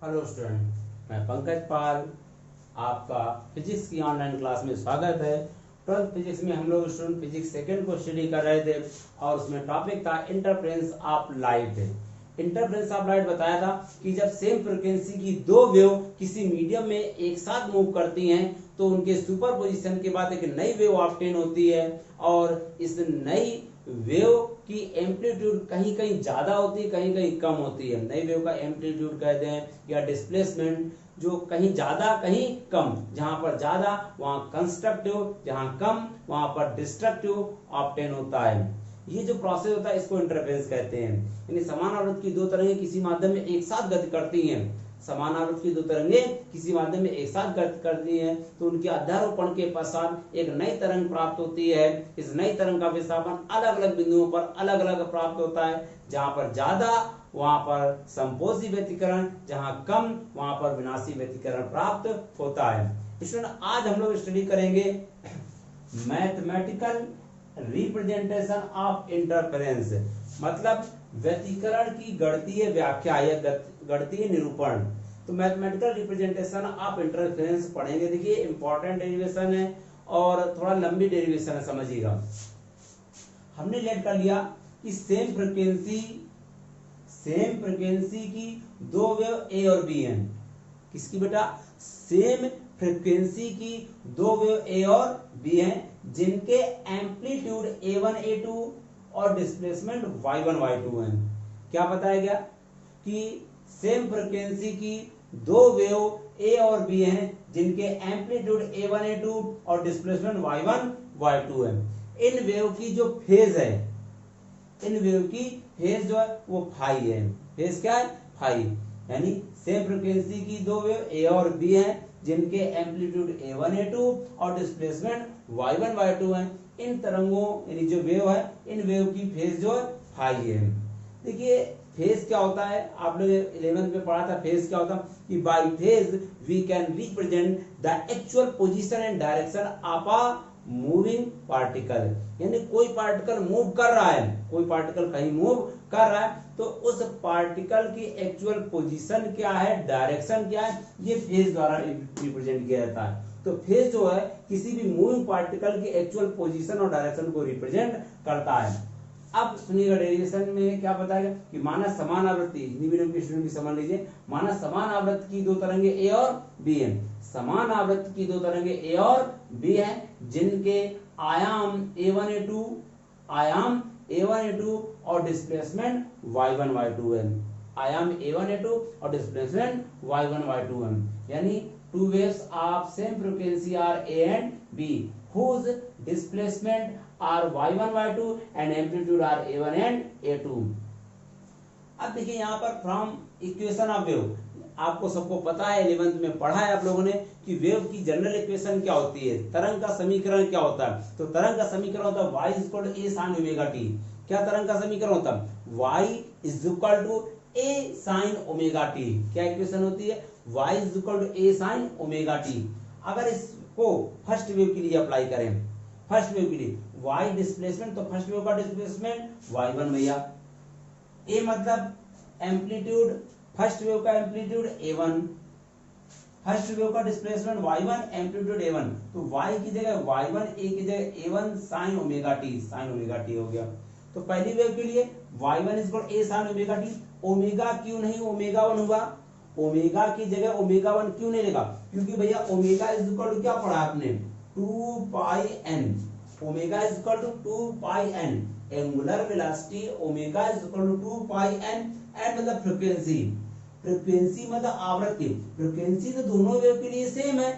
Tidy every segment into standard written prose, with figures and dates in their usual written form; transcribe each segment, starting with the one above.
Hello student, मैं पंकज पाल। आपका physics की ऑनलाइन क्लास में स्वागत है। 12th फिजिक्स में हम लोग स्टूडेंट फिजिक्स सेकंड को स्टडी कर रहे थे और उसमें टॉपिक था interference of light. Interference of light बताया था कि जब सेम फ्रीक्वेंसी की दो वेव किसी मीडियम में एक साथ मूव करती हैं तो उनके सुपरपोजिशन के बाद एक नई वेव ऑब्टेन होती है और इस नई वेव की एम्पलीट्यूड कहीं कहीं ज्यादा होती है, कहीं कहीं कम होती है। नई वेव का एम्पलीट्यूड कहते हैं या डिस्प्लेसमेंट, जो कहीं ज्यादा कहीं कम, जहां पर ज्यादा वहां कंस्ट्रक्टिव, जहां कम वहां पर डिस्ट्रक्टिव ऑब्टेन होता है। ये जो प्रोसेस होता है इसको इंटरफेरेंस कहते हैं। यानी समान आवृत्ति की दो तरंगें किसी माध्यम में एक साथ गति करती हैं, समान आवृत्ति की दो तरंगें किसी माध्यम में एक साथ गति करती हैं तो उनके अध्यारोपण के पश्चात एक नई तरंग प्राप्त होती है। इस नई तरंग का विस्थापन अलग अलग बिंदुओं पर अलग अलग प्राप्त होता है। जहां पर ज्यादा वहां पर संपोषी व्यतिकरण, जहां कम वहां पर विनाशी व्यतिकरण प्राप्त होता है। स्टूडेंट, आज हम लोग स्टडी करेंगे मैथमेटिकल रिप्रेजेंटेशन ऑफ इंटरफेरेंस, मतलब व्यतिकरण की गणितीय व्याख्या या गणितीय निरूपण। तो मैथमेटिकल रिप्रेजेंटेशन ऑफ इंटरफेरेंस पढ़ेंगे। देखिए इंपॉर्टेंट डेरिवेशन है और थोड़ा लंबी डेरिवेशन है, समझिएगा। हमने लेट कर लिया कि सेम फ्रीक्वेंसी की दो वेव ए और बी हैं। किसकी बेटा? सेम फ्रीक्वेंसी की दो वेव ए और बी हैं जिनके एम्पलीट्यूड a1 a2 और डिस्प्लेसमेंट y1 y2 है। क्या बताया गया कि सेम फ्रीक्वेंसी की दो वेव ए और बी हैं जिनके एम्पलीट्यूड a1 a2 और डिस्प्लेसमेंट y1 y2 है। इन वेव की जो फेज है, इन वेव की फेज जो है वो फाई है। फेज क्या है? फाई। यानी सेम फ्रीक्वेंसी की दो वेव ए और बी हैं जिनके एम्पलीट्यूड a1 a2 और डिस्प्लेसमेंट y1 y2 है। इन तरंगों यानी जो वेव है, इन वेव की फेज जो है फाई है। देखिए फेज क्या होता है, आप लोग 11th में पढ़ा था। फेज क्या होता है कि by phase we can represent the actual position and direction of a moving particle. यानी कोई पार्टिकल मूव कर रहा है, कोई पार्टिकल कहीं मूव कर रहा है तो उस पार्टिकल की एक्चुअल पोजीशन क्या है, डायरेक्शन क्या है, ये फेज द्वारा रिप्रेजेंट किया जाता है। तो फेज जो है किसी भी मूविंग पार्टिकल की एक्चुअल पोजीशन और डायरेक्शन को रिप्रेजेंट करता है। अब सुनिएगा डेरिवेशन में क्या बताएगा कि माना समान आवृत्ति, हिंदी मीडियम के स्टूडेंट भी समझ लीजिए। माना समान आवृत्ति की दो तरंगे ए और बी हैं। समान आवृत्ति की दो तरंगे ए और बी हैं जिनके आयाम a1 a2, आयाम a1 a2 और डिस्प्लेसमेंट y1 y2 है। आयाम a1 a2 और डिस्प्लेसमेंट y1 y2 है। यानी two waves of same frequency are A and B whose displacement are y1 y2 and amplitude are a1 and a2। अब देखिए यहाँ पर फ्रॉम इक्वेशन ऑफ वेव, आपको सबको पता है, 11th में पढ़ा है आप लोगों ने कि वेव की जनरल इक्वेशन क्या होती है, तरंग का समीकरण क्या होता है। तो तरंग का समीकरण होता है y is equal to a sin omega t। क्या तरंग का समीकरण होता है? y is equal to a sin omega t। क्या इक्वेशन होती है? y is equal to a sin omega t। अगर इसको फर्स्ट वेव के लिए अप्लाई करें, फर्स्ट वेव के लिए y डिस्प्लेसमेंट, तो फर्स्ट वेव का डिस्प्लेसमेंट y1 भैया। a मतलब एम्पलीट्यूड, फर्स्ट वेव का एम्पलीट्यूड a1, फर्स्ट वेव का डिस्प्लेसमेंट y1, एम्पलीट्यूड a1। तो y की जगह y1, a की जगह a1 sin omega t, sin omega t हो गया। तो पहली वेव के लिए y1 is equal a sin omega t। Omega क्यों नहीं ओमेगा 1 हुआ? ओमेगा की जगह ओमेगा 1 क्यों नहीं लेगा? क्योंकि भैया ओमेगा इज इक्वल टू क्या पढ़ा आपने? 2 pi n। Omega is equal to 2 pi n। Angular velocity omega is equal to 2 pi n। And मतलब फ्रीक्वेंसी, फ्रीक्वेंसी मतलब आवृत्ति। फ्रीक्वेंसी तो दोनों वेव के लिए सेम है,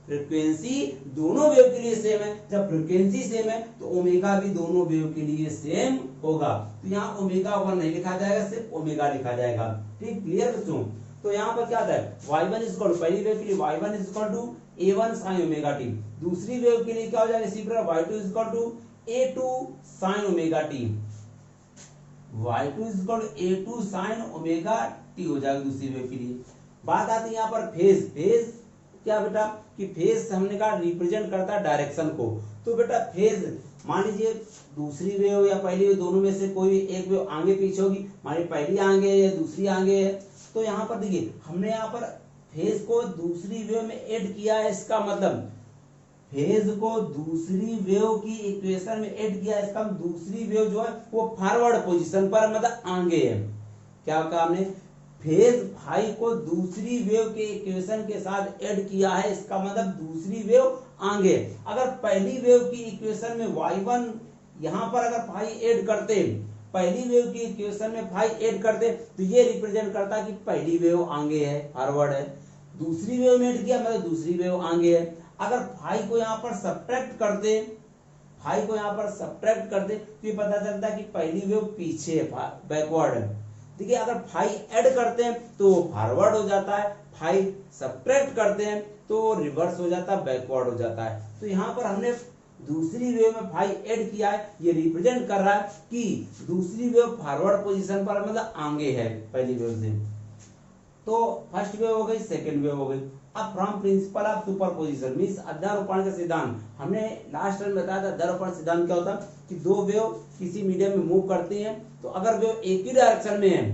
फ्रीक्वेंसी दोनों वेव के लिए सेम है। जब फ्रीक्वेंसी सेम है तो ओमेगा भी दोनों वेव के लिए सेम होगा। तो यहाँ ओमेगा 1 नहीं लिखा जाएगा, सिर्फ ओमेगा लिखा जाएगा। ठीक, क्लियर बच्चों? तो यहाँ पर क्या आता है? y1 इज इक्वल टू, पहली वेव के लिए y1 is equal to a1 sin omega t। दूसरी वेव के लिए क्या हो जाएगा? इसी प्रकार y2 is equal to a2 sin omega t। y2 is equal to a2 sin omega t हो जाएगा दूसरी वेव के लिए। बात आती है यहाँ पर फेज। फेज क्या बेटा कि फेज हमने कहा रिप्रेजेंट करता है डायरेक्शन को। तो बेटा फेज, मान लीजिए दूसरी वेव या पहली वेव, दोनों में से कोई एक वेव आगे पीछे होगी। मान लीजिए पहली आगे है या दूसरी आगे है, तो यहाँ पर देखिए हमने यहाँ पर फेज को दूसरी वेव में ऐड किया है, इसका मतलब फेज को दूसरी वेव की इक्वेशन में ऐड किया है, इसका दूसरी वेव जो है वो फॉरवर्ड पोजीशन पर मतलब आगे है। क्या कहा हमने, फेज फाई को दूसरी वेव के इक्वेशन के साथ ऐड किया है, इसका मतलब दूसरी वेव आगे। अगर पहली वेव की इक्वेशन में y1 यहां पर अगर फाई ऐड करते, पहली वेव की इक्वेशन में फाई ऐड करते तो ये रिप्रेजेंट करता कि पहली वेव आगे है, फॉरवर्ड है। दूसरी वेव में ऐड किया मतलब दूसरी वेव आगे है। अगर फाई को यहां पर सब्ट्रैक्ट करते, फाई को यहां पर सब्ट्रैक्ट करते तो ये पता चलता है कि पहली वेव पीछे है, बैकवर्ड है। देखिए अगर फाई ऐड करते हैं तो फॉरवर्ड हो जाता है, फाई सब्ट्रैक्ट करते हैं तो रिवर्स हो जाता है, बैकवर्ड हो जाता है। तो यहाँ पर हमने दूसरी वेव में फाई ऐड किया है, ये रिप्रेजेंट कर रहा है कि दूसरी वेव फॉरवर्ड पोजीशन पर मतलब आगे है पहली वेव से। तो फर्स्ट वेव हो गई, सेकंड वेव हो गई। अब from principle of superposition means अध्यारोपण का सिद्धांत, हमने लास्ट टाइम बताया था अध्यारोपण सिद्धांत क्या होता है कि दो वेव किसी मीडियम में मूव करती हैं, तो अगर वेव एक ही डायरेक्शन में है,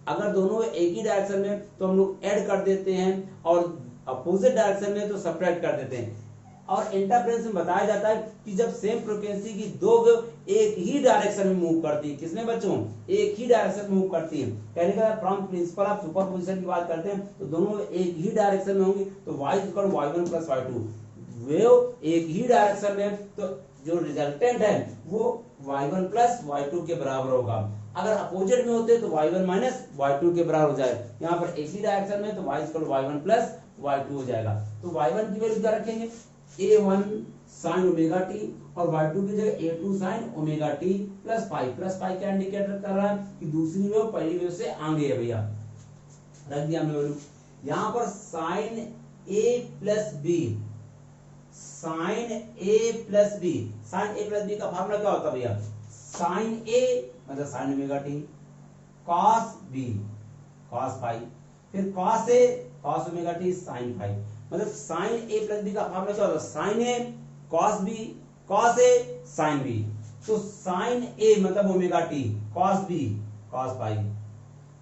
अगर दोनों एक ही डायरेक्शन में तो हम लोग ऐड कर देते हैं, और अपोजिट डायरेक्शन में तो सब्ट्रैक्ट कर देते हैं। और इंटरफेरेंस में बताया जाता है कि जब सेम फ्रीक्वेंसी की दो वेव एक ही डायरेक्शन में मूव करती है, किसमें बच्चों, एक ही डायरेक्शन में मूव करती है, कहने का फ्रॉम प्रिंसिपल ऑफ सुपरपोजिशन की बात करते हैं तो दोनों एक ही डायरेक्शन में होंगी, तो y equal y1 plus y2, wave एक ही डायरेक्शन में तो जो रिजल्टेंट है वो y1 प्लस y2 के बराबर होगा। अगर अपोजिट में होते तो y1 माइनस y2 के बराबर हो जाए। यहाँ पर एक ही डायरेक्शन में तो y equal y1 plus y2 हो जाएगा। तो y1 की वैल्यू क्या रखेंगे, a1 sin ओमेगा टी, और y2 की जगह a2 sin omega t plus five क्या इंडिकेट कर रहा है कि दूसरी वेव पहली वेव से आगे है भैया, रख दिया हमने वैल्यू। यहाँ पर sin a plus b, sin a plus b, sin a plus b का फॉर्मूला क्या होता है भैया, sin a मतलब sin omega t, cos b cos five, फिर cos a cos omega t sin five, मतलब sin a प्लस बी का formula क्या होता है, sin a cos b cos a sin b। तो sin a मतलब omega t, cos b cos five,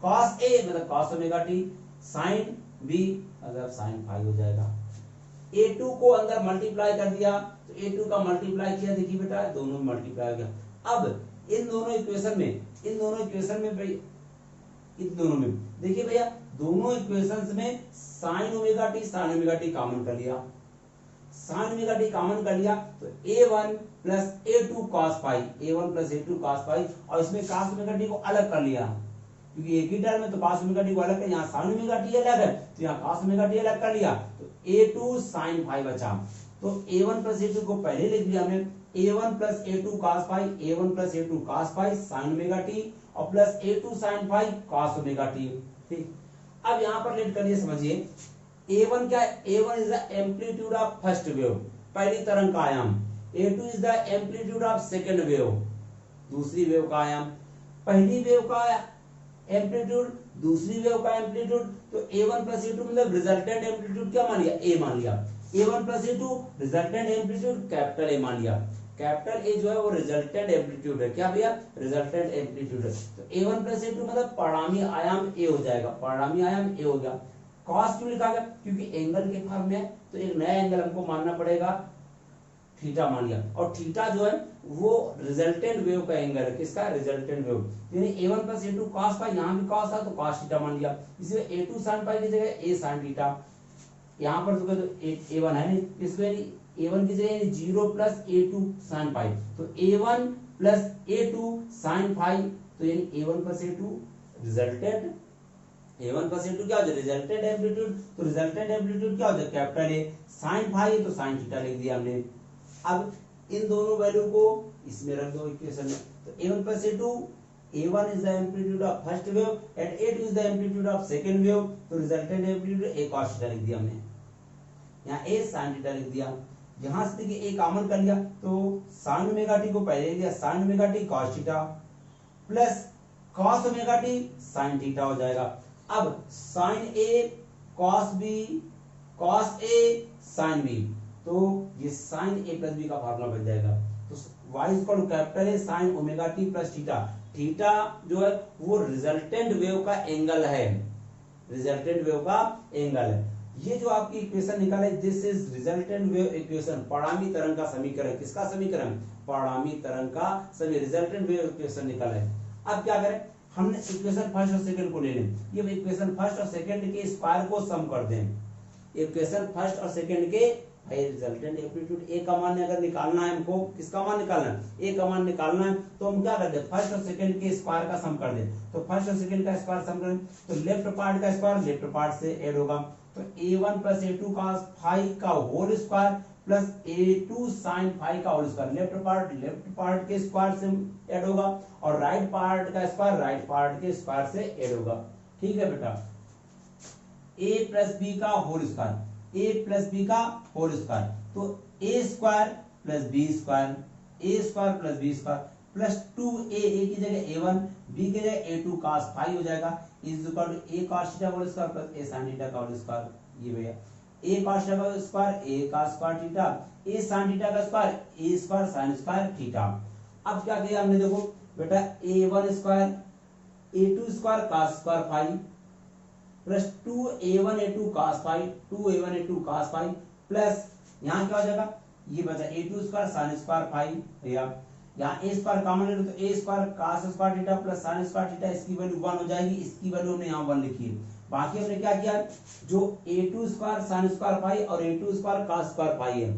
cos a मतलब cos omega t, sin b मतलब sin five हो जाएगा। a2 को अंदर मल्टीप्लाई कर दिया तो a2 का मल्टीप्लाई किया, देखिए बेटा दोनों में मल्टीप्लाई हो गया। अब इन दोनों इक्वेशन में भाई, इन दोनों में देखिए भैया, दोनों इक्वेशंस में sin ओमेगा टी कॉमन कर लिया, sin ओमेगा टी कॉमन कर लिया तो a1 plus a2 cos five, a1 plus a2 cos five, और इसमें cos ओमेगा टी को अलग कर लिया क्योंकि एक ही टर्म में तो cos ओमेगा टी को अलग कर, यहाँ sin ओमेगा टी अलग है तो यहाँ cos ओमेगा टी अलग कर लिया, तो a2 sin फाइव बचा। तो a1 प्लस a2 को पहले लिख लिया हमने, a1 plus a2 cos five, a1 plus a2 cos five sin omega T, और plus a2 sin five cos omega T. ठीक, अब यहाँ पर लेट करिए, समझिए a1 क्या है, a1 is the amplitude of first wave, पहली तरंग का आयाम, a2 is the amplitude of second wave, दूसरी वेव का आयाम। पहली वेव का एम्पलीट्यूड, दूसरी वेव का एम्पलीट्यूड, तो a1 प्लस a2 मतलब रिजल्टेंट एम्पलीट्यूड क्या मान लिया, a मान लिया, a1 plus a2 resultant amplitude capital A मान लिया, कैपिटल A जो है वो रिजल्टेंट एम्पलीट्यूड है, क्या भैया, रिजल्टेंट एम्पलीट्यूड है। तो a1 प्लस a2 मतलब परिणामी आयाम A हो जाएगा, परिणामी आयाम A हो गया। कॉस क्यों लिखा गया, क्योंकि एंगल के फॉर्म में है तो एक नया एंगल हमको मानना पड़ेगा, थीटा मान लिया, और थीटा जो है वो रिजल्टेंट वेव का एंगल है, किसका, रिजल्टेंट वेव, यानी a1 plus a2 cos five, यहाँ भी cos था तो cos थीटा मान लिया, इसमें a2 sin फाइव की जगह a sin थीटा, यहाँ पर तो a1 है नहीं, इसमें a1 की जगह 0 प्लस a2 sin फाइव, तो a1 plus a2 sin five, तो यानी a1 plus a2 resultant, a1 plus a2 क्या हो जाए, रिजल्टेंट एम्पलीट्यूड, तो रिजल्टेंट एम्पलीट्यूड क्या हो जाए, कैपिटल A, sin फाइव तो sin थीटा लिख दिया हमने। अब इन दोनों वैल्यू को इसमें रख दो इक्वेशन में, तो a1 plus a2, a1 is the amplitude of first wave and a2 is the amplitude of second wave, तो resultant amplitude a cos theta लिख दिया हमने, यहाँ a sin थीटा लिख दिया। यहाँ से देखिए a कॉमन कर लिया तो sin ओमेगा टी को पहले लिया, sin omega t cos theta plus cos omega t sin theta हो जाएगा। अब sin A cos B cos A sin B, तो ये sin A प्लस B का फार्मूला बन जाएगा, तो y equal to capital A sin omega t plus theta, theta जो है वो रिजल्टेंट वेव का एंगल है, रिजल्टेंट वेव का एंगल है। ये जो आपकी इक्वेशन निकाला है, this is resultant wave equation, परिणामी तरंग का समीकरण। किसका समीकरण? परिणामी तरंग का सभी रिजल्टेंट वेव इक्वेशन निकाला है। अब क्या करें, हमने इक्वेशन फर्स्ट और सेकंड को ले लें। ये इक्वेशन फर्स्ट और सेकंड के स्क्वायर को सम कर दें। इक्वेशन फर्स्ट और सेकंड के भाई रिजल्टेंट एम्पलीट्यूड ए का मान अगर निकालना है हमको, किसका मान निकालना है? ए का मान निकालना है, तो हम क्या कर दे, फर्स्ट और सेकंड के स्क्वायर का सम कर दे। तो फर्स्ट और सेकंड का स्क्वायर सम करें तो लेफ्ट पार्ट का स्क्वायर लेफ्ट पार्ट से ऐड होगा, तो a1 प्लस a2 का फाई का whole square plus a2 sine phi का होल स्क्वायर, लेफ्ट पार्ट के स्क्वायर से ऐड होगा और राइट पार्ट का स्क्वायर राइट पार्ट के स्क्वायर से ऐड होगा। ठीक है बेटा, a प्लस बी का whole square, a plus b का होल स्क्वायर, तो a square plus b square, a square plus b square plus 2a, a की जगह a1, b की जगह a2 cos फाई हो जाएगा, is equal to a cos theta whole square plus a sin theta का whole square. ये भैया a cos theta का square a cos square theta, a sin theta का square a square sin square theta. अब क्या किया हमने, देखो बेटा a1 square a2 square cos square phi plus 2a1 a2 cos phi, 2a1 a2 cos phi plus यहाँ क्या हो जाएगा, ये बचा a2 square sin square phi. भैया यहाँ a स्क्वायर कॉमन ले लो तो a square cos square theta plus sin square theta, इसकी वैल्यू 1 हो जाएगी, इसकी वैल्यू हमने यहाँ 1 लिखी है। बाकी हमने क्या किया, जो a2 square sin square phi और a2 square cos square phi है,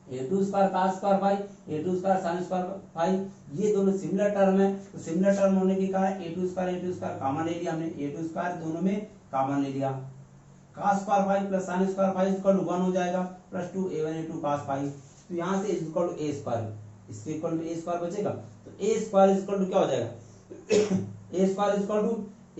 a2 square cos square phi, a2 square sin square phi, ये दोनों सिमिलर टर्म है, तो सिमिलर टर्म होने के कारण a2 स्क्वायर कॉमन ले लिया हमने, a2 स्क्वायर दोनों में कॉमन ले लिया, cos square phi plus sin square phi equal to 1 हो जाएगा plus 2a1 a2 cos phi, तो यहाँ से is equal to a square, इसके इक्वल टू a स्क्वायर बचेगा, तो a square is equal to क्या हो जाएगा, a square is equal to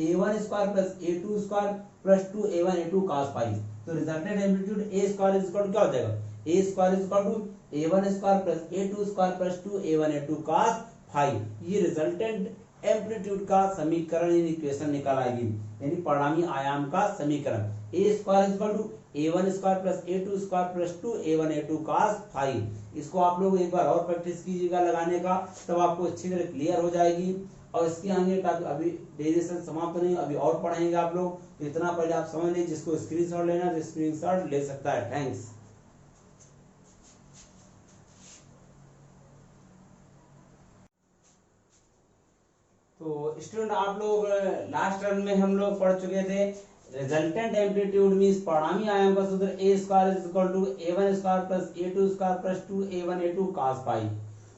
a1 square plus a2 square plus 2a1 a2 cos phi, तो resultant amplitude a square is equal to क्या हो जाएगा, a square is equal to a1 square plus a2 square plus 2a1 a2 cos phi. ये resultant amplitude का समीकरण, equation निकालेगी, यानी परिणामी आयाम का समीकरण। a square is equal to a1 square plus a2 square plus 2a1 a2 cos phi. इसको आप लोग एक बार और प्रैक्टिस कीजिएगा लगाने का, तब आपको अच्छी तरह क्लियर हो जाएगी। और इसके आगे अभी डेरिवेशन समाप्त नहीं, अभी और पढ़ेंगे आप लोग, तो इतना पहले आप समझ लीजिए, जिसको स्क्रीनशॉट लेना है स्क्रीनशॉट ले सकता है। थैंक्स। तो स्टूडेंट आप लोग लास्ट टर्म में हम लोग पढ़ चुके थे रिजल्टेंट एम्पलीट्यूड मींस परिणामी आयाम का सूत्र a square is equal to a1 square plus a2 square plus 2a1 a2 cos phi.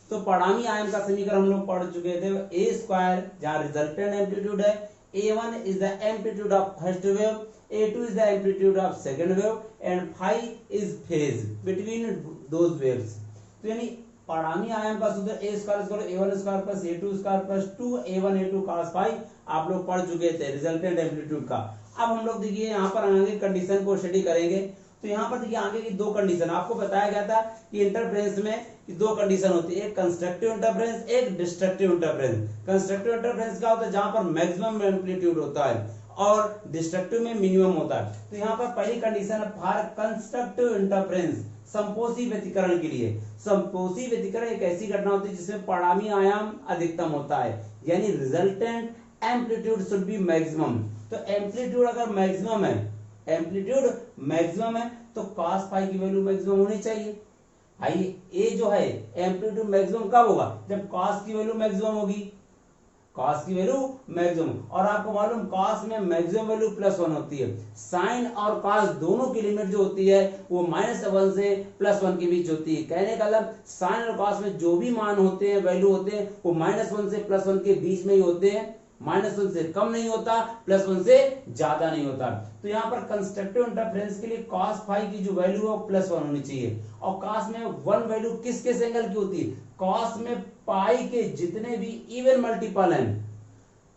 तो परिणामी आयाम का समीकरण हम लोग पढ़ चुके थे, a स्क्वायर जहां रिजल्टेंट एम्पलीट्यूड है, a1 is the amplitude of first wave, a2 is the amplitude of second wave and phi is phase between those waves. तो यानी परिणामी आयाम का सूत्र a square is equal to a1 square plus a2 square plus 2a1 a2 cos phi आप लोग पढ़ चुके थे रिजल्टेंट एम्पलीट्यूड का। अब हम लोग देखिए यहाँ पर आगे कंडीशन को स्टडी करेंगे। तो यहाँ पर देखिए आगे की दो कंडीशन आपको बताया गया था कि इंटरफेरेंस में दो कंडीशन होती है, एक कंस्ट्रक्टिव इंटरफेरेंस, एक डिस्ट्रक्टिव इंटरफेरेंस। कंस्ट्रक्टिव इंटरफेरेंस क्या होता है, जहां पर मैक्सिमम एम्पलीट्यूड होता है और डिस्ट्रक्टिव में मिनिमम होता है। तो यहाँ पर पहली कंडीशन है फॉर कंस्ट्रक्टिव इंटरफेरेंस, समपोषी व्यतिकरण के लिए। समपोषी व्यतिकरण एक ऐसी घटना होती है जिसमें परिणामी आयाम अधिकतम होता है, यानी resultant amplitude should be maximum. तो एम्पलीट्यूड अगर मैक्सिमम है, एम्पलीट्यूड मैक्सिमम है तो cos फाई की वैल्यू मैक्सिमम होनी चाहिए। भाई ए जो है एम्पलीट्यूड मैक्सिमम कब होगा, जब cos की वैल्यू मैक्सिमम होगी, cos की वैल्यू मैक्सिमम। और आपको मालूम cos में मैक्सिमम वैल्यू +1 होती है, sin और cos दोनों की लिमिट जो होती है वो -1 से +1 के बीच होती है। कहने का मतलब sin और cos में जो भी मान होते हैं, वैल्यू होते हैं, वो -1 से +1 के बीच में ही होते हैं, -1 से कम नहीं होता, +1 से ज्यादा नहीं होता। तो यहाँ पर कंस्ट्रक्टिव इंटरफेरेंस के लिए cos फाई की जो वैल्यू है +1 होनी चाहिए। और cos में 1 वैल्यू किस किस एंगल की होती है, cos में पाई के जितने भी इवन मल्टीपल हैं,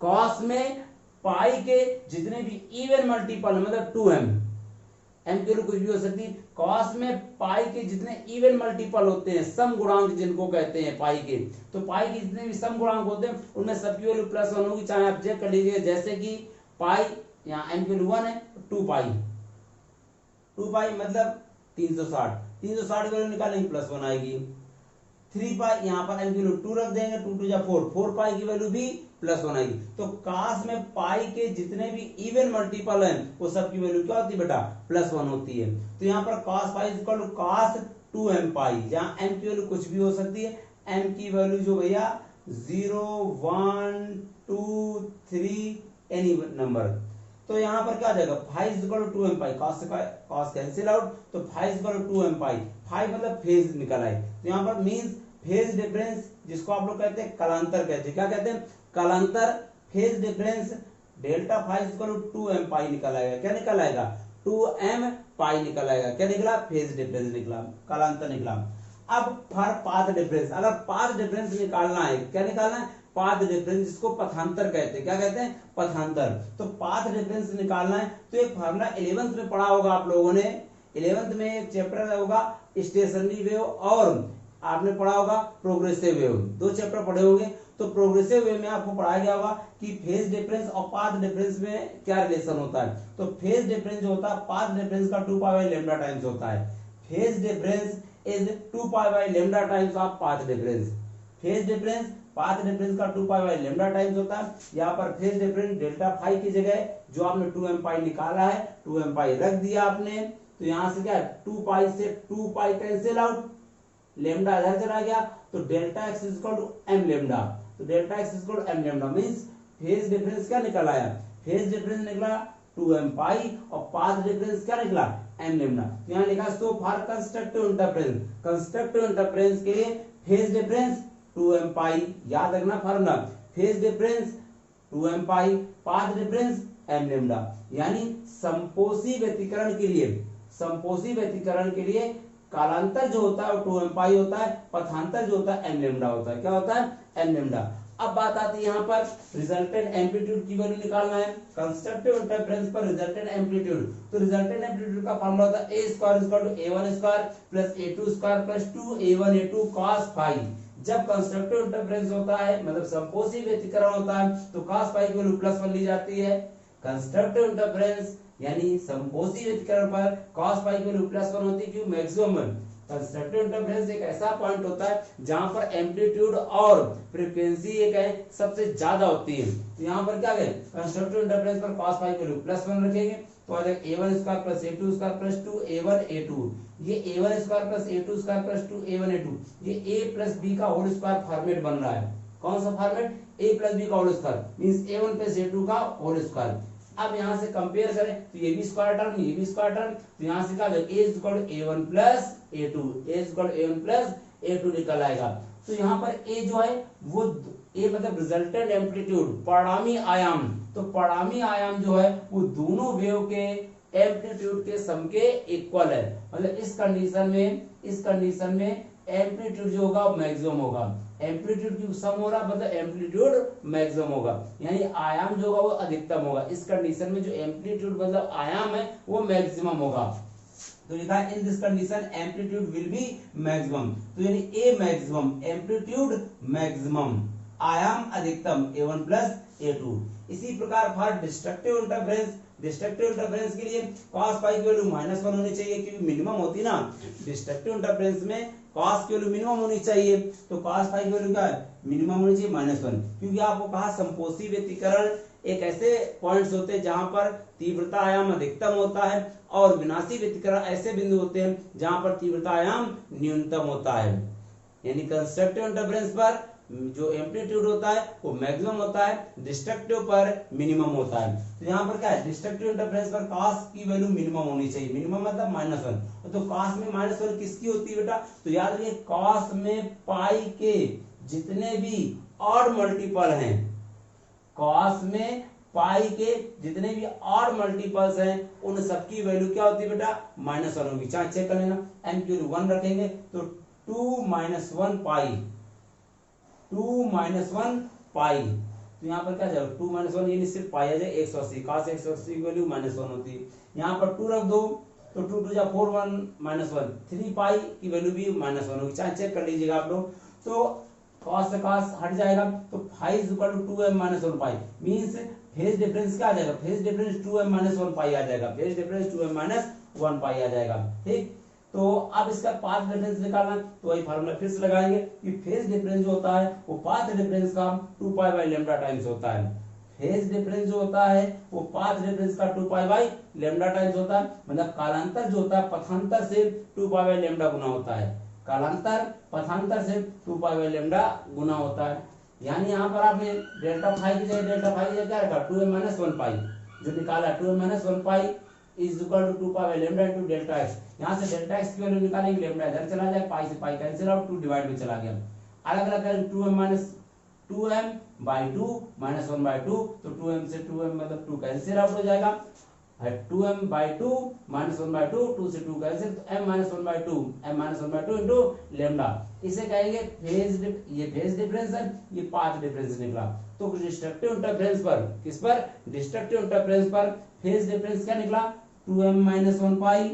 cos में पाई के जितने भी इवन मल्टीपल है, मतलब 2m, m के लिए कुछ भी हो सकती है। cos में पाई के जितने इवन मल्टीपल होते हैं, सम गुणांक जिनको कहते हैं पाई के, तो पाई के जितने भी सम गुणांक होते हैं उनमें सबकी वैल्यू +1 होगी, चाहे आप चेक कर लीजिए। जैसे कि पाई यहाँ m की वैल्यू 1 है, 2 पाई मतलब 360 की वैल्यू निकालेंगे +1 आएगी। 3 पाई, यहाँ पर m की वैल्यू 2 रख देंगे, 2 2 जा 4, 4 पाई की वैल्यू भी +1 आएगी। तो काश में पाई के जितने भी इवन मल्टीपल हैं वो सब की वैल्यू क्या होती है बेटा, +1 होती है। तो यहाँ पर cos pi equal to cos 2m pi, जहाँ m की वैल्यू कुछ भी हो सकती है, m की वैल्यू जो भैया 0 1 2 3 एनी नंबर। तो यहाँ पर क्या आ जाएगा, phi equal to 2m pi, cos cancel out, तो phi equal to 2m pi, phi मतलब फेज निकल आए। तो यहाँ पर मींस फेज डिफरेंस, जिसको आप लोग कहते हैं कलांतर कहते हैं, क्या कहते हैं, कलांतर। Phase difference delta phi equal to 2m pi निकल आएगा, क्या निकल आएगा, 2m पाई निकल आएगा। क्या निकला, फेज डिफरेंस निकला, कलांतर निकला। अब फॉर पाथ डिफरेंस, अगर पाथ डिफरेंस निकालना है, क्या निकालना है, पाथ डिफरेंस, जिसको पथांतर कहते हैं, क्या कहते हैं, पथांतर। तो पाथ डिफरेंस निकालना है तो एक फार्मूला 11th में पढ़ा होगा आप लोगों ने, 11th में एक चैप्टर होगा स्टेशनरी वेव और आपने पढ़ा होगा प्रोग्रेसिव वेव, 2 चैप्टर पढ़े होंगे। तो प्रोग्रेसिव वेव में आपको पढ़ाया गया होगा कि फेज डिफरेंस और पाथ डिफरेंस में क्या रिलेशन होता है। तो फेज डिफरेंस जो होता है पाथ डिफरेंस का 2 पाई बाई लैम्डा टाइम्स होता है। Phase difference is 2 pi by lambda times of path difference. Phase difference path difference का 2 पाई बाई लैम्डा टाइम्स होता है। यहाँ पर फेज डिफरेंस डेल्टा फाई की जगह जो आपने 2m पाई निकाला है, 2m पाई रख दिया आपने। तो यहाँ से क्या है, 2 पाई से 2 पाई कैंसिल आउट, लेमडा इधर चला गया, तो delta x is equal to m lambda. तो delta x is equal to m lambda means phase difference क्या निकल आया, फेज डिफरेंस निकला 2m पाई और पाथ डिफरेंस क्या निकला, m लेमडा। तो यहाँ लिखा so for constructive interference, constructive interference के लिए फेज डिफरेंस 2m पाई, याद रखना फार्मूला, फेज डिफरेंस 2m पाई, पाथ डिफरेंस m लेमडा। यानी संपोषी व्यतिकरण के लिए, संपोषी व्यतिकरण के लिए कालांतर जो होता है वो 2m पाई होता है, पथांतर जो होता है m लेमडा होता है। क्या होता है, m लेमडा। अब बात आती है यहाँ पर रिजल्टेंट एम्पलीट्यूड की वैल्यू निकालना है, कंस्ट्रक्टिव इंटरफेरेंस पर रिजल्टेंट एम्पलीट्यूड। तो रिजल्टेंट एम्पलीट्यूड का फार्मूला होता है a square equal to a1 square plus a2 square plus 2a1 a2 cos phi. जब कंस्ट्रक्टिव इंटरफेरेंस होता है मतलब संपोषी व्यतिकरण होता है तो cos फाई की वैल्यू +1 ली जाती है। कंस्ट्रक्टिव इंटरफेरेंस यानी संपोषी व्यतिकरण पर cos फाई की वैल्यू +1 होती है, क्योंकि मैक्सिमम कंस्ट्रक्टिव इंटरफेरेंस एक ऐसा पॉइंट होता है जहां पर एम्पलीट्यूड और फ्रीक्वेंसी एक है सबसे ज्यादा होती है। तो यहाँ पर क्या है, कंस्ट्रक्टिव इंटरफेरेंस पर cos फाई की वैल्यू +1 रखेंगे, तो आ जाएगा a1 square plus a2 square plus 2a1 a2। ये a1 square plus a2 square plus 2a1 a2, ये a प्लस b का होल स्क्वायर फॉर्मेट बन रहा है। कौन सा फॉर्मेट, a प्लस b का whole square means a1 plus a2 का होल स्क्वायर। अब यहाँ से कंपेयर करें तो ये भी स्क्वायर टर्म, ये भी स्क्वायर टर्म, तो यहाँ से क्या आ जाएगा a is equal to a1 plus a2, a is equal to a1 plus a2 निकल आएगा। तो यहाँ पर a जो है वो a मतलब रिजल्टेंट एम्पलीट्यूड, परिणामी आयाम। तो परिणामी आयाम जो है वो दोनों वेव के एम्पलीट्यूड के सम के इक्वल है। मतलब इस कंडीशन में एम्पलीट्यूड जो होगा मैक्सिमम होगा, एम्पलीट्यूड की सम हो रहा मतलब एम्पलीट्यूड मैक्सिमम होगा, यानी आयाम जो होगा वो अधिकतम होगा। इस कंडीशन में जो एम्पलीट्यूड मतलब आयाम है वो मैक्सिमम होगा। तो लिखा है in this condition amplitude will be maximum. तो यानी ए मैक्सिमम, एम्पलीट्यूड मैक्सिमम, आयाम अधिकतम a1 प्लस a2। इसी प्रकार for destructive interference, destructive interference के लिए cos फाई की वैल्यू -1 होनी चाहिए, क्योंकि मिनिमम होती ना डिस्ट्रक्टिव इंटरफेरेंस में cos की वैल्यू मिनिमम होनी चाहिए। तो cos फाई की वैल्यू क्या है, मिनिमम होनी चाहिए -1, क्योंकि आपको कहा संपोषी व्यतिकरण एक ऐसे पॉइंट्स होते हैं जहां पर तीव्रता आयाम अधिकतम होता है और विनाशी व्यतिकरण ऐसे बिंदु होते हैं जहां पर तीव्रता आयाम न्यूनतम होता है। यानी कंस्ट्रक्टिव इंटरफेरेंस पर जो एम्पलीट्यूड होता है वो मैक्सिमम होता है, डिस्ट्रक्टिव पर मिनिमम होता है। तो यहाँ पर क्या है, डिस्ट्रक्टिव इंटरफेरेंस पर cos की वैल्यू मिनिमम होनी चाहिए, मिनिमम मतलब -1। तो cos में -1 किसकी होती है बेटा, तो याद रखिए cos में पाई के जितने भी ऑड मल्टीपल हैं, cos में पाई के जितने भी ऑड मल्टीपल्स हैं उन सबकी वैल्यू क्या होती है बेटा, -1 होगी। चाहे चेक कर लेना, m की वैल्यू 1 रखेंगे तो 2 - 1 पाई, 2 - 1 पाई। तो यहाँ पर क्या जाएगा 2 - 1 ये सिर्फ पाई आ जाए 180, cos 180 की वैल्यू -1 होती है। यहाँ पर 2 रख दो तो 2 2 जा 4 1 -1, 3 पाई की वैल्यू भी -1 होगी। चाहे चेक कर लीजिएगा आप लोग। तो cos से cos हट जाएगा तो phi is equal to 2m - 1 pi means phase difference क्या आ जाएगा, फेज डिफरेंस 2m - 1 पाई आ जाएगा, फेज डिफरेंस 2m - 1 पाई आ जाएगा। ठीक, तो अब इसका पाथ डिफरेंस निकालना है, तो वही फार्मूला फिर से लगाएंगे कि फेज डिफरेंस जो होता है वो पाथ डिफरेंस का 2 पाई बाई लेमडा टाइम्स होता है। फेज डिफरेंस जो होता है वो पाथ डिफरेंस का 2 पाई बाई लेमडा टाइम्स होता है, मतलब कालांतर जो होता है पथांतर से 2 पाई बाई लेमडा गुना होता है, कालांतर पथांतर से 2 पाई बाई लेमडा गुना होता है। यानी यहाँ पर आपने डेल्टा फाई की जगह क्या रखा, 2m माइनस 1 पाई जो निकाला, 2m minus 1 pi is equal to 2 pi by lambda into delta x. यहाँ से डेल्टा एक्स की वैल्यू निकालेंगे, लेमडा इधर चला जाए, पाई से पाई कैंसिल आउट, 2 डिवाइड में चला गया। अलग अलग करेंगे, 2m minus 2m by 2 minus 1 by 2, तो 2m से 2m मतलब 2 कैंसिल आउट हो जाएगा, 2m बाई 2 माइनस 1 बाई 2, 2 से 2 कैंसिल, तो m minus 1 by 2, m minus 1 by 2 into lambda. इसे कहेंगे फेज, ये फेज डिफरेंस है, ये पाथ डिफरेंस निकला। तो डिस्ट्रक्टिव इंटरफेरेंस पर, किस पर, डिस्ट्रक्टिव इंटरफेरेंस पर फेज डिफरेंस क्या निकला, 2m minus 1 pi,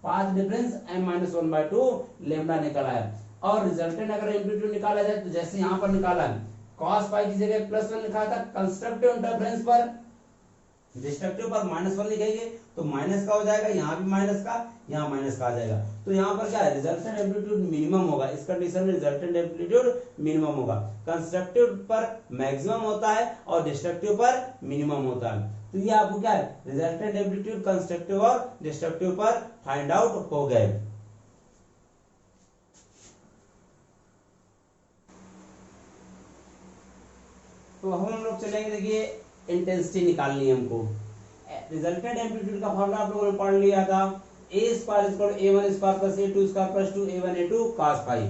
path difference m minus 1 by 2 lambda निकला है। और रिजल्टेंट अगर एम्पलीट्यूड निकाला जाए तो जैसे यहाँ पर निकाला है, cos पाई की जगह प्लस 1 लिखा था, कंस्ट्रक्टिव इंटरफेरेंस पर, डिस्ट्रक्टिव पर माइनस 1 लिखेंगे तो माइनस का हो जाएगा, यहाँ भी माइनस का, यहाँ माइनस का आ जाएगा। तो यहाँ पर क्या है, रिजल्टेंट एम्पलीट्यूड मिनिमम होगा, इस कंडीशन में रिजल्टेंट एम्पलीट्यूड मिनिमम होगा। कंस्ट्रक्टिव पर मैक्सिमम होता है और डिस्ट्रक्टिव पर मिनिमम होता है। तो ये आपको क्या है, रिजल्टेंट एम्पलीट्यूड कंस्ट्रक्टिव और डिस्ट्रक्टिव पर फाइंड आउट हो गए। तो हम लोग चलेंगे, देखिए इंटेंसिटी निकालनी है हमको। रिजल्टेंट एम्पलीट्यूड का फॉर्मूला आप लोगों ने पढ़ लिया था, a square is equal to a1 square plus a2 square plus 2a1 a2 cos phi.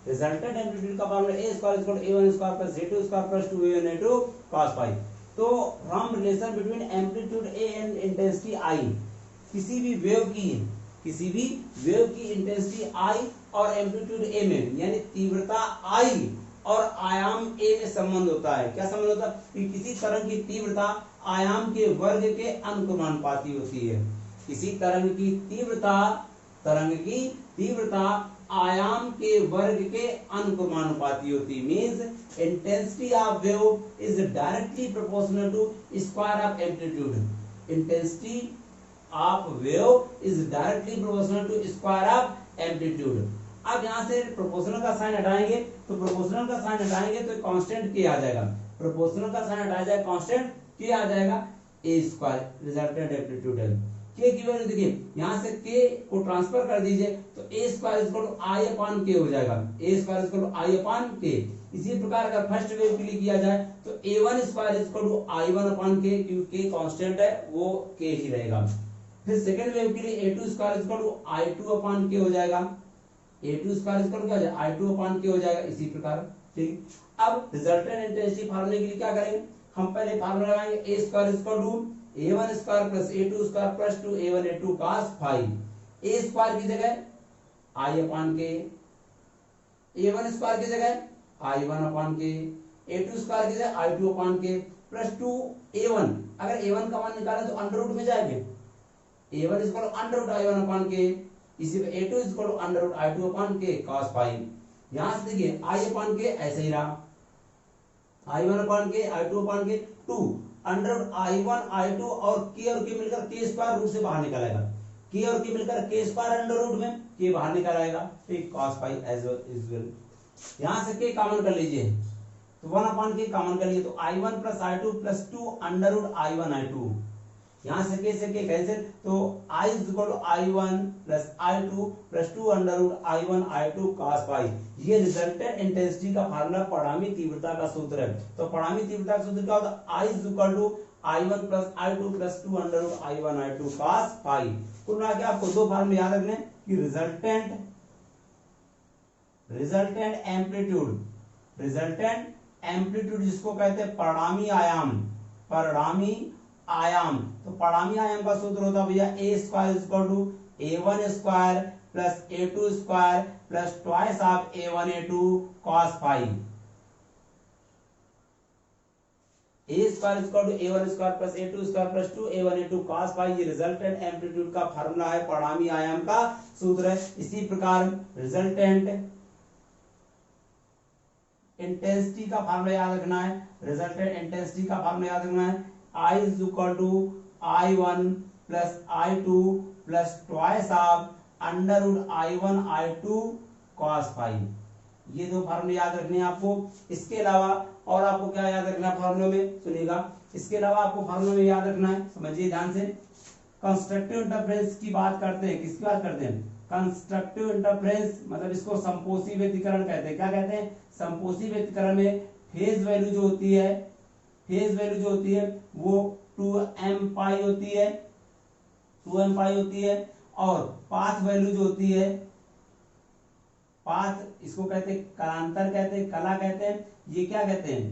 Resultant amplitude का formula a square is equal to a1 square plus a2 square plus 2a1 a2 cos phi. तो from relation between amplitude a and intensity i, किसी भी wave की intensity i और amplitude a में, यानी तीव्रता i और आयाम a में संबंध होता है। क्या संबंध होता है कि किसी तरंग की तीव्रता आयाम के वर्ग के अनुक्रमानुपाती होती है। किसी तरंग की तीव्रता आयाम के वर्ग के अनुक्रमानुपाती होती, means intensity of wave is directly proportional to square of amplitude. Intensity of wave is directly proportional to square of amplitude. अब यहाँ से प्रोपोर्शनल का साइन हटाएंगे, तो प्रोपोर्शनल का साइन हटाएंगे तो कांस्टेंट के आ जाएगा, प्रोपोर्शनल का साइन हटाया जाए कांस्टेंट के आ जाएगा, a स्क्वायर रिजल्टेंट एम्पलीट्यूड है। k की वैल्यू देखिए, यहाँ से k को ट्रांसफर कर दीजिए तो a square equal to i upon k हो जाएगा, a square equal to i upon k। इसी प्रकार अगर फर्स्ट वेव के लिए किया जाए तो a1 square equal to i1 upon k, क्योंकि k कांस्टेंट है वो k ही रहेगा। फिर सेकंड वेव के लिए a2 square equal to i2 upon k हो जाएगा, a2 स्क्वायर इक्वल टू क्या हो जाएगा, i2 अपॉन k हो जाएगा। इसी प्रकार ठीक, अब रिजल्टेंट इंटेंसिटी फार्मूले के लिए क्या करेंगे, हम पहले फार्मूला लगाएंगे, a square equal to a1 square plus a2 square plus 2a1 a2 cos phi. a square की जगह i upon k, a1 square की जगह i1 upon k, a2 square की जगह i2 upon k plus 2a1, अगर a1 का मान निकालें तो अंडर रूट में जाएंगे, a1 equal to under root i1 upon k, इसी पे a2 equal to under root i2 upon k cos phi. यहां से देखिए i अपॉन k ऐसे ही रहा, i1 upon k i2 upon k 2 under root i1 i2 और k मिलकर k स्क्वायर रूट से बाहर निकल आएगा, k और k मिलकर k स्क्वायर अंडर रूट में k बाहर निकल आएगा, ठीक cos फाई एज वेल। यहां से k कॉमन कर लीजिए तो 1 अपॉन k कॉमन कर लीजिए तो i1 plus i2 plus 2 under root i1 i2, यहां से k कैंसिल, तो i is equal to i1 plus i2 plus 2 under root i1 i2 cos phi. ये रिजल्टेंट इंटेंसिटी का फार्मूला परिणामी तीव्रता का सूत्र है। तो परिणामी तीव्रता का सूत्र क्या होता है, i is equal to i1 plus i2 plus 2 under root i1 i2 cos phi. कुल मिला के आपको दो फार्मूले याद रखने कि रिजल्टेंट एम्पलीट्यूड जिसको कहते हैं परिणामी आयाम, तो परिणामी आयाम का सूत्र होता है भैया a square equal to a1 square plus a2 square plus twice of a1 a2 cos phi. a square equal to a1 square plus a2 square plus 2a1 a2 cos phi, ये रिजल्टेंट एम्पलीट्यूड का formula है, परिणामी आयाम का सूत्र है। इसी प्रकार रिजल्टेंट इंटेंसिटी का फार्मूला याद रखना है, रिजल्टेंट इंटेंसिटी का फार्मूला याद रखना है, I is equal to I1 plus I2 plus twice of √I1 I2 cos phi. ये दो फार्मूले याद रखने हैं आपको। इसके अलावा और आपको क्या याद रखना है फार्मूलों में, सुनिएगा। इसके अलावा आपको फार्मूलों में याद रखना है, समझिए ध्यान से। कंस्ट्रक्टिव इंटरफेरेंस की बात करते हैं, किसकी बात करते हैं? कंस्ट्रक्टिव इंटरफेरेंस, मतलब इसको संपोषी व्यतिकरण कहते हैं। क्या कहते हैं? संपोषी व्यतिकरण में फेज वैल्यू जो होती है, फेज वैल्यू जो होती है वो 2m पाई होती है, 2m पाई होती है। और पाथ वैल्यू जो होती है, पाथ इसको कहते हैं कलांतर कहते हैं, कला कहते हैं, ये क्या कहते हैं?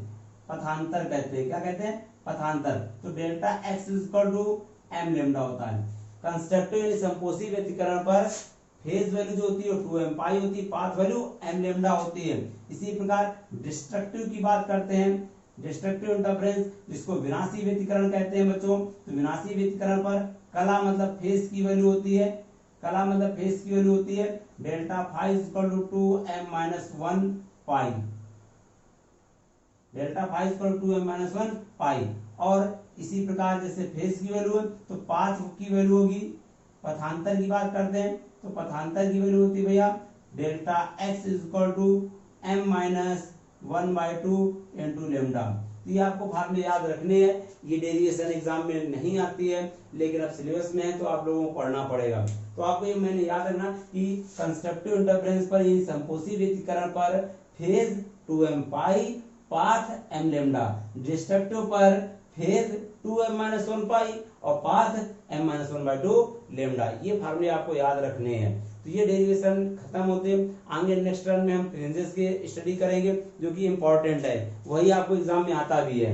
पथांतर कहते हैं। क्या कहते हैं? पथांतर। तो delta x equal to m lambda होता है। कंस्ट्रक्टिव यानी संपोषी व्यतिकरण पर फेज वैल्यू जो होती है 2m पाई होती है, पाथ वैल्यू m लेमडा होती है। इसी प्रकार डिस्ट्रक्टिव की बात करते हैं, डिस्ट्रक्टिव इंटरफेरेंस जिसको विनाशी व्यतिकरण कहते हैं बच्चों। तो विनाशी व्यतिकरण पर कला मतलब फेज की वैल्यू होती है, कला मतलब फेज की वैल्यू होती है delta phi equal to 2m-1 pi, delta phi equal to 2m-1 pi. और इसी प्रकार जैसे फेज की वैल्यू है तो पाथ की वैल्यू होगी। पथांतर की बात करते हैं तो पथांतर की वैल्यू होती है भैया delta x equal to m-1/2 into lambda. तो ये आपको फार्मूले याद रखने हैं। ये डेरिवेशन एग्जाम में नहीं आती है, लेकिन अब सिलेबस में है तो आप लोगों को पढ़ना पड़ेगा। तो आपको ये मैंने याद रखना कि कंस्ट्रक्टिव इंटरफेरेंस पर, ये संपोषी व्यतिकरण पर फेज 2m पाई, पाथ m लेमडा। डिस्ट्रक्टिव पर फेज 2m-1 पाई और पाथ m-1/2 लेमडा। ये फार्मूले आपको याद रखने हैं। तो ये डेरिवेशन खत्म होते हैं। आगे नेक्स्ट टर्म में हम फ्रिंजेस के स्टडी करेंगे जो कि इंपॉर्टेंट है, वही आपको एग्जाम में आता भी है।